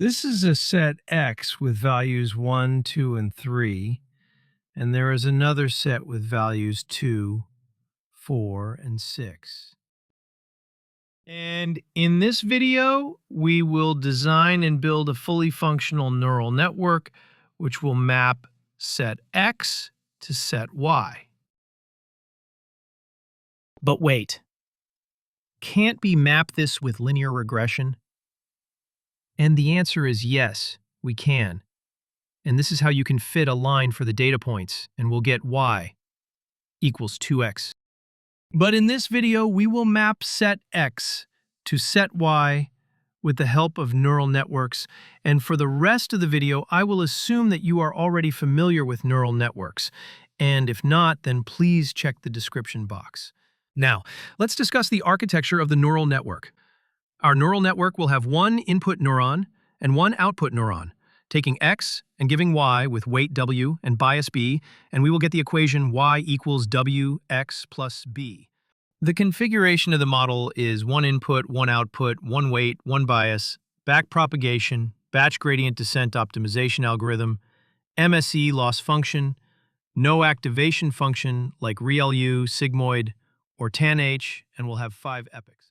This is a set X with values 1, 2, and 3, and there is another set with values 2, 4, and 6. And in this video, we will design and build a fully functional neural network which will map set X to set Y. But wait, can't we map this with linear regression? And the answer is yes, we can. And this is how you can fit a line for the data points, and we'll get Y equals 2x. But in this video, we will map set X to set Y with the help of neural networks. And for the rest of the video, I will assume that you are already familiar with neural networks. And if not, then please check the description box. Now, let's discuss the architecture of the neural network. Our neural network will have one input neuron and one output neuron, taking X and giving Y with weight W and bias B, and we will get the equation Y equals WX plus B. The configuration of the model is one input, one output, one weight, one bias, backpropagation, batch gradient descent optimization algorithm, MSE loss function, no activation function like ReLU, sigmoid, or tanh, and we'll have 5 epochs.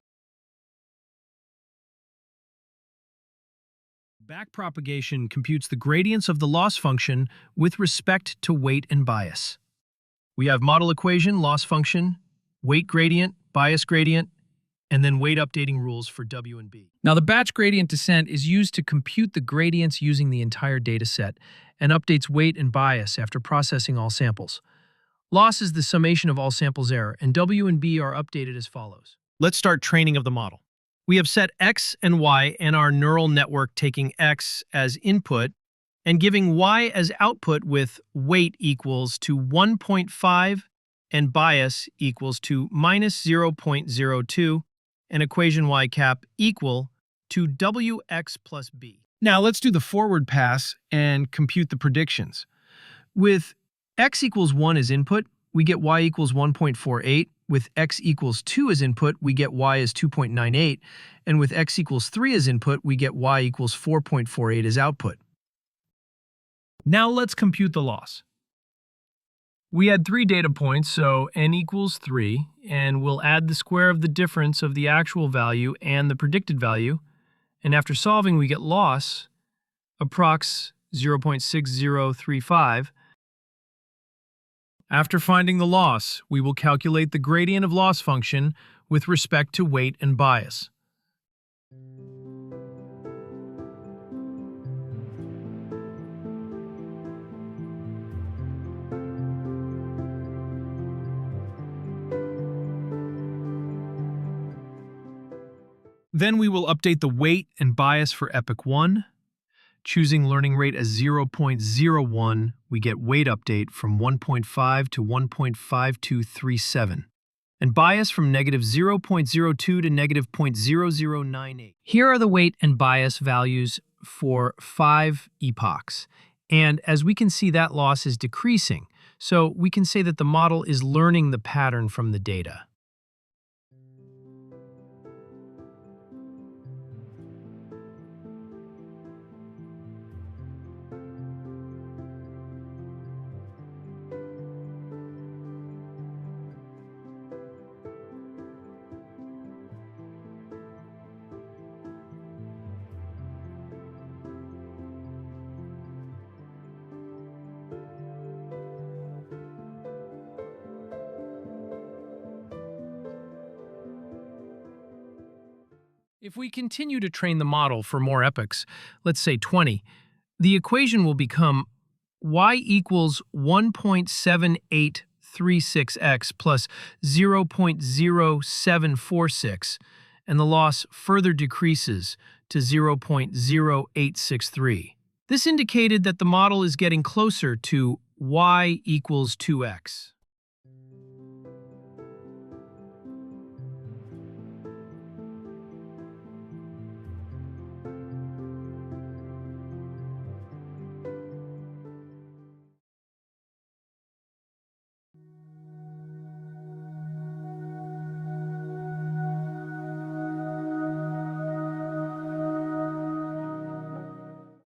Backpropagation computes the gradients of the loss function with respect to weight and bias. We have model equation, loss function, weight gradient, bias gradient, and then weight updating rules for W and B. Now, the batch gradient descent is used to compute the gradients using the entire data set and updates weight and bias after processing all samples. Loss is the summation of all samples error, and W and B are updated as follows. Let's start training of the model. We have set X and Y and our neural network taking X as input and giving Y as output with weight equals to 1.5 and bias equals to minus 0.02 and equation Y cap equal to WX plus B. Now let's do the forward pass and compute the predictions. With X equals 1 as input, we get Y equals 1.48. With X equals 2 as input, we get Y as 2.98. And with X equals 3 as input, we get Y equals 4.48 as output. Now let's compute the loss. We had 3 data points, so n equals 3, and we'll add the square of the difference of the actual value and the predicted value. And after solving, we get loss, approx 0.6035. After finding the loss, we will calculate the gradient of loss function with respect to weight and bias. Then we will update the weight and bias for Epoch 1. Choosing learning rate as 0.01, we get weight update from 1.5 to 1.5237, and bias from negative 0.02 to negative 0.0098. Here are the weight and bias values for 5 epochs, and as we can see, that loss is decreasing, so we can say that the model is learning the pattern from the data. If we continue to train the model for more epochs, let's say 20, the equation will become Y equals 1.7836x plus 0.0746, and the loss further decreases to 0.0863. This indicated that the model is getting closer to Y equals 2x.